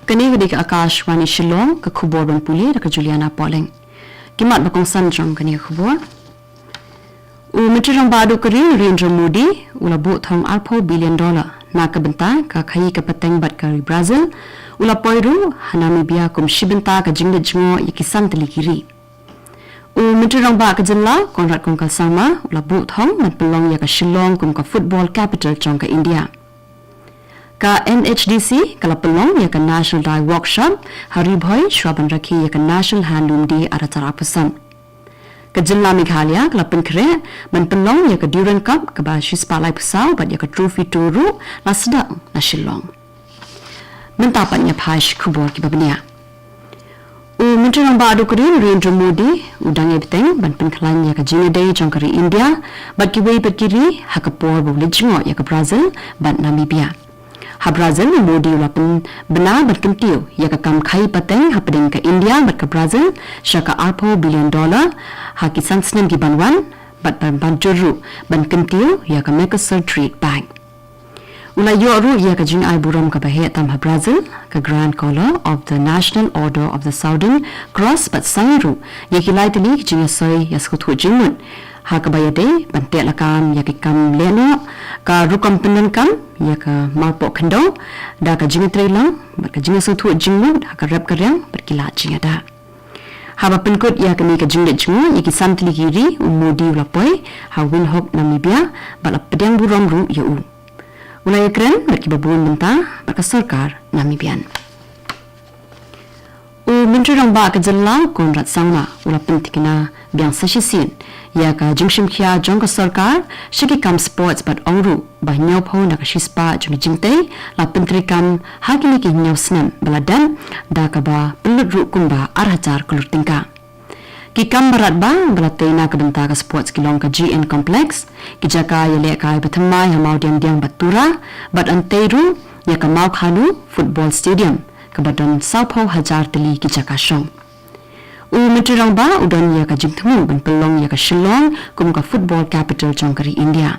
Kini gede ke Akashwani Shillong ke khubor ban puli ke Juliana Polling. Kimat bakong sanjong kini khubor. Mentrang baru kering Narendra Modi ula bu thong $4 billion na ke benta ke khai ke pateng bat ke Brazil ula poiru NAMIBIA kum shibenta ke JINGLEITJNGOH ikisan teli kiri. Mentrang ba ke JILLA CONRAD kum ke SANGMA ula bu thong man pelong ya ke Shillong kum ke football capital jong ke India. Ka NHDC kala pelong ya ke National Dye Workshop hari BHOI SHWA ban RAKHE ya ke National Handloom Day acara pesan. Ke JILLA MEGHALAYA kala PYNKHREH ban pelong ya ke DURAND Cup ke ba shispalai pusau bat ya ke trophy turu la SDANG na Shillong. Mentapatnya pash kubur ki babnia. Menteri Rang Baru Kering Narendra Modi udang ebteng ban PYNKHREH ya ke Jinggiakhaii Day jong kari India bat ki wei bat kiri hakapor BYNTA ya ke Brazil bat NAMIBIA. Ha Brazil Modi ula pen benar berkentiu ya ke kam khai pateng ha pedeng ke India bat ke Brazil syaka $4 billion ha kisan snem ki banwan bat ban juru ban kentiu ya ke Mercosur Trade Bank. Ula yoru ya ke JINGIAKHAII buram ke bahe tam ha Brazil ke Grand Collar of the National Order of the Southern Cross bat sangru ya ki lai teli ki JINGIAKHAII ya skuthu jingun ha ke bayade ban te lakam ya ki kam leno ka rukam penan kam ya ke marpo kendo da ka JINGIAKHAII lang bat ka JINGIAKHAII suthu jingun ha ka rap karyang berkila JINGIAKHAII ha ba penkut ya ke ni ka JINGLEITJNGOH ya ki santli kiri Modi ulapoi ha Windhoek NAMIBIA bat la pedang buram ru ya u ulai keren bat ki babun benta bat ka sarkar Namibian. Menteri Rang Ba ke JILLA CONRAD SANGMA ula pentikina biang sashisin ya ka jingshim khia jong ka sarkar shiki kam sports bat ongru ba nyau pho na ka shispa jong jingte la pentri kam hakini ki nyau snam baladan da ka ba pelut ru kumba arhajar kulur tingka ki kam barat ba balate na ka benta ka sports kilong ka GN complex ki jaka ya le ka bathamai hamau diam diam batura bat anteiru ya ka mau khanu football stadium kebadan Saupo Hajar Teli ki jaka shong. Menteri Rang Ba udan ya ka jingtemu ban pelong ya ka Shillong kum ka football capital jong kari India.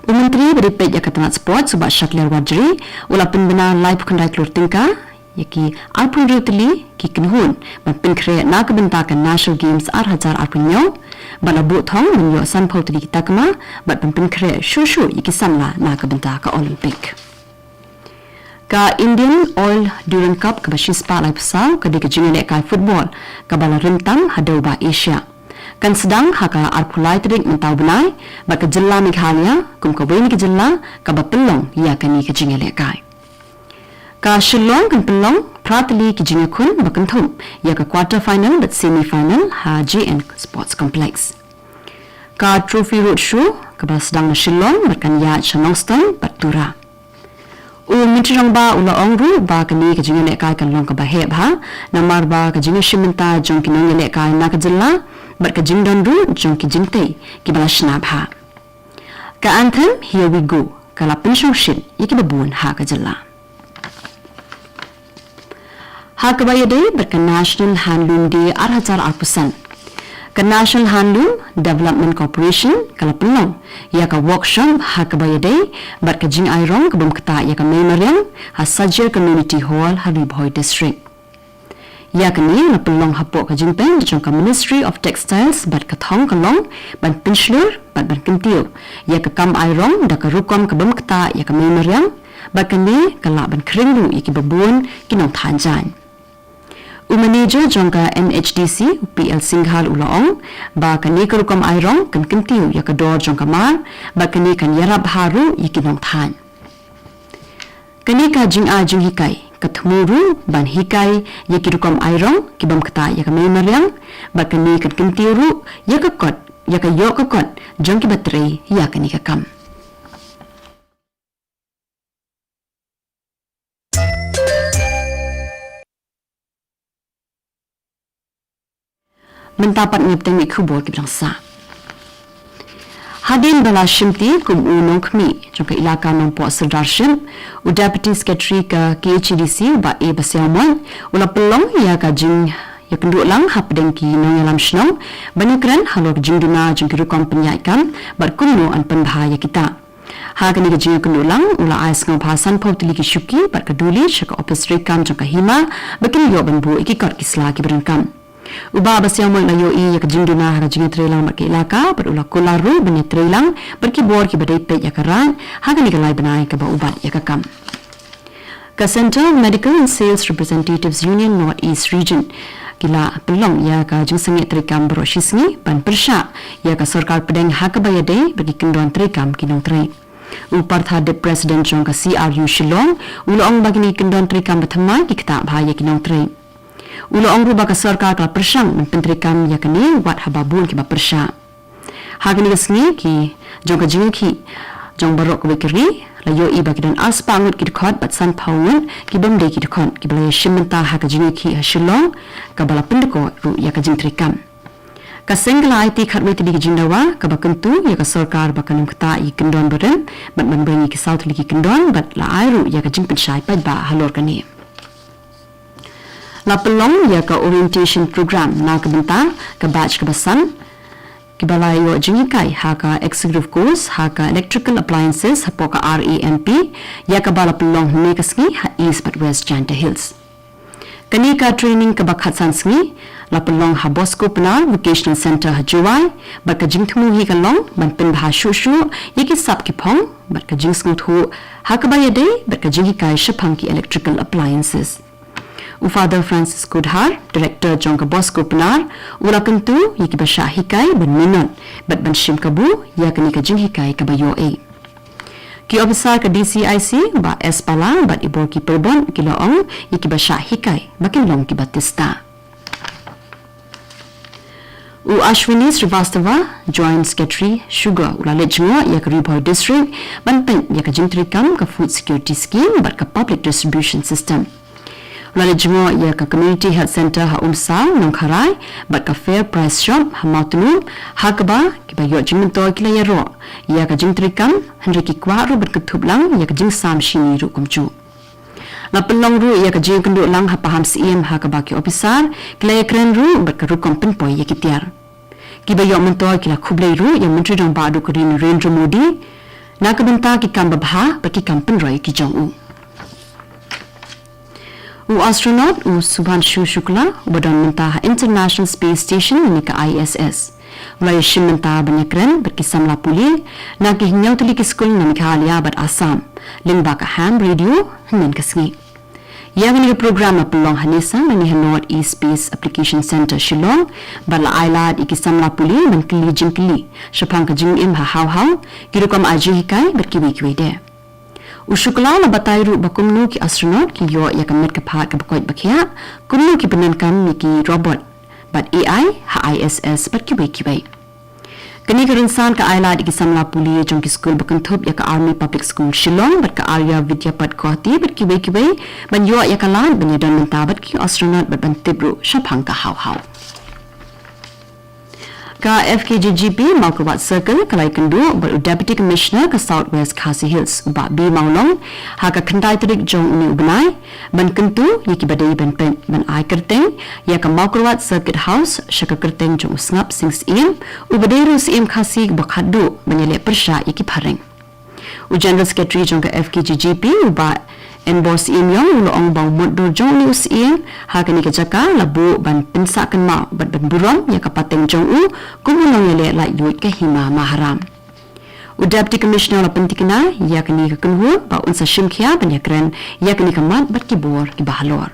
Menteri beripet ya ka tanat sport subat Shakler Wajri ula penbena live kendai kelur tingka ya ki alpun teli ki kenhun ban PYNKHREH na ka benta ka National Games Hajar alpunyo ban abu thong menyo sanpau teli kita kema bat PYNKHREH shushu ya ki samla na ka benta ka Olympic. Ka Indian Oil Durand Cup ke bashispa lai pesau ke di ke JINGIAKHAII football ke bala rentang hadau ba Asia. Kan sedang haka arpulai terik mentau benai ba ke JILLA MEGHALAYA kum ke weni ke JILLA ke ba pelong ya ke ni ke JINGIAKHAII. Ka Shillong kan pelong prateli ke JINGIAKHAII ba kentum ya ke quarter final dan semi final ha JN Sports Complex. Ka trophy roadshow ke ba sedang na Shillong berkan ya Shanongstone batura. Menteri Rang Ba ula ongru ba kini ke JINGIAKHAII kan long ke bahe ba namar ba ke JINGIAKHAII jong ki JINGIAKHAII na ke JILLA bar ke jingdon ru jong ki jingte ki bala shnab ha ka anthem here we go kala penshong shin yiki babun ha ke JILLA ha ke bayade bar ke National Handloom Day arhajar arpusan ke National Handloom Development Corporation kala pelong ya ka workshop ha ka bayade bat ka JINGIAKHAII rong ke bumkata ya ka memorial ha Sajir Community Hall hari BHOI District ya ka ni na pelong hapo ka jingpen jong ka Ministry of Textiles bat ka THONG kalong ban penslur bat ban kentiu ya ka kam ai rong da ka rukom ke bumkata ya ka memorial bat ka ni kala ban kringru iki babun kinong thanjan Manager jongka NHDC PL Singhal ulaong ba kani karukom airong kan kentiu ya kador jongka mar ba kani kan yarab haru yikinong than kani ka JINGIAKHAII kathmuru ban hikai yikirukom airong kibam kata ya ka memorial ba kani kan kentiu ru ya ka kot ya ka yok kot jongki batre ya kani ka kam mentapat ngipteng ikubor ki bangsa hadin bala shimti kum unong khmi jongka ilaka nong po sardarship deputy secretary ka KHDC ba e basyamon ula pelong ya ka ya kenduk lang hap dengki nong yalam shnong banyakran halok jingduna jingkiru kompenyaikan berkunu an penbahaya kita. Hagani ke jingak kenduk lang ula ais ngau pasan pau tili ki syuki berkeduli syaka office rekam jangka hima bekin yo banbu ikikot kisla ki berengkam. Uba basyang mo layo I ya ke jingduna haga jingat trelang berke ilaka berula kolaru benya trelang berkibor ki badai pet ya karan hagani ke lai benai ke ba ubat ya kakam. Ka Center Medical and Sales Representatives Union North East Region kila pelong ya ka jingsengi trikam berosisni ban persya ya ka sarkar pedeng hakabaya day bagi kendon trikam kinong trei. Upartha de President Jong Khasi Shillong ulong bagini kendon trikam bertema kita bahaya kinong trei. Ulong ruba ka sarkar ka persang mentrikam ya kani wat hababun ki ba persya. Hagani kesni ki Jong ka jingki Jong barok wikiri layo I bagi dan aspangut ki dekhot bat san paungun ki bemde ki dekhot ki balaya shimenta ha ka jingki Shillong ka bala pendeko ru ya ka jingtrikam. Ka sengla IT khatwe tidi ki jindawa ka bakentu ya ka sarkar bakanum kata I kendon beren bat membrengi ki south liki kendon bat la airu ya ka jingpenshai pat ba halor kani. La pelong ya ka orientation program na ka benta ka batch ka basan Kibalayo JINGIAKHAII haka executive course haka electrical appliances hapoka RAMP ya kabala pelong nekasngi ha East but West Janta Hills. Kanika training kabakhat sansngi la pelong ha Bosco Penar Vocational Center ha JOI bat ka jingthmu hi kalong ban pen bha shushu yeki sap ki phong bat ka jingsngu thu hakabaya de bat ka JINGIAKHAII shapang ki electrical appliances. Father Francis Kudhar, Director Jong Bosco Penar, ula kentu yaki basya hikai ban minot, bat ban shim kabu yakani ka JINGIAKHAII ka BYOI. Ki officer ka DCIC ba Espala bat ibor ki perbon ki loong yaki basya hikai bakin long ki batista. Akashwani Shillong Joint Secretary Sugar ula lejngoh yak BHOI District ban pen yak jingtrikam ka food security scheme bat ka public distribution system. Lalu jengo ya ka community health center ha umsa nong kharai bat ka fair price shop ha mautunu ha kaba ki ba yo jing to kila ya ro ya ka jing trikam hanre ki kwa ro bat ka thuplang ya ka jing sam shini ru kumchu la pelong ru ya ka jing kendu lang ha paham CM ha ka ba ki officer kila ya kren ru bat ka ru kompen poi ya ki tiar ki ba yo mento kila khublei ru ya menteri dong ba du ko rin Narendra Modi na ka benta ki kam ba bha ba ki kampen roi ki jong u astronaut Subhanshu Shukla badan mentah International Space Station nika ISS. Mulai shimenta banyakren berkisam lapuli nak hinyau tuli ki skul na Meghalaya bat Assam. Lingba ka ham radio hanen kasngi. Yang ni program pelong hanisa ni North East Space Application Center Shillong bala ailad ikisam lapuli ban kili jingkili. Shapang ka jingim ha haw kirukam ajihikai berkiwi-kiwi de. Ushukla la batairu bakumnu ki astronaut ki yo ya kamet ka phat ka bakoit bakya kumnu ki penankam ki robot but AI ha ISS bat ki bai kani insan ka ailad ki samla puli jong ki school bakanthop ya ka army public school Shillong bat ka Arya Vidyapat Kohti bat ki bai ban yo ya ka lan ban yadan mentabat ki astronaut bat ban tibru shaphang ka haw ka FKGGP Microwat Circle kalai kendu ber Deputy Commissioner ka Southwest Khasi Hills ba B Maulong ha ka khandai trik jong ni ubnai ban kentu yaki badai ban pen ban ai kerteng ya ka Microwat Circuit House shaka kerteng jong snap 6 am ubadai ru CM Khasi ba khadu banyale persha yaki phareng General Secretary jong ka FKGGP ba Embos Imyong ulo bang modur jong ni usiem ha kani ka jaka labu ban pensa kan ma bat ban burom ya ka pateng jong u kumulong yele lai yuit ka hima maharam Deputy Commissioner la pentikna ya kani ka kunhu ba unsa shimkhia ban yakren ya kani ka mat bat ki bor ki bahalor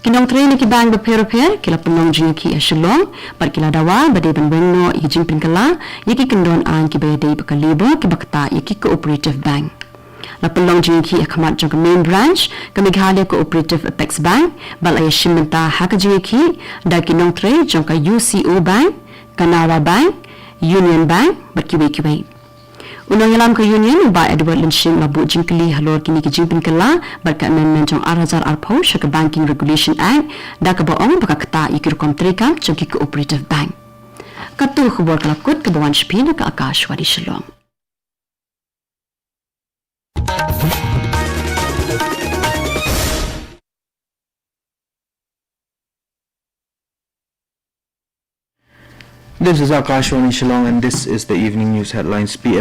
kinong train ki bang ba pero kila penong JINGIAKHAII Shillong par kila dawa bade ban wenno i jingpin kala yaki kendon an ki bade ba ka labor ki bakta yaki cooperative bank La pelong JINGIAKHAII akamat jong main branch ka Meghalaya Cooperative Apex Bank balaya shimenta haka JINGIAKHAII da kinong tre jong ka UCO Bank, Canara Bank, Union Bank berkiwi-kiwi. Unang yalam ka Union ba Edward Linshing labu jingkali halor kini ki jingpin kala berka amendment jong 2000 arpo shaka Banking Regulation Act da ka baong baka kata ikir komtrika jong ki Cooperative Bank. Katu khubor kalakut ke bawan shpina ka Akashwani Shillong. This is Akashwani Shillong and this is the evening news headlines. PM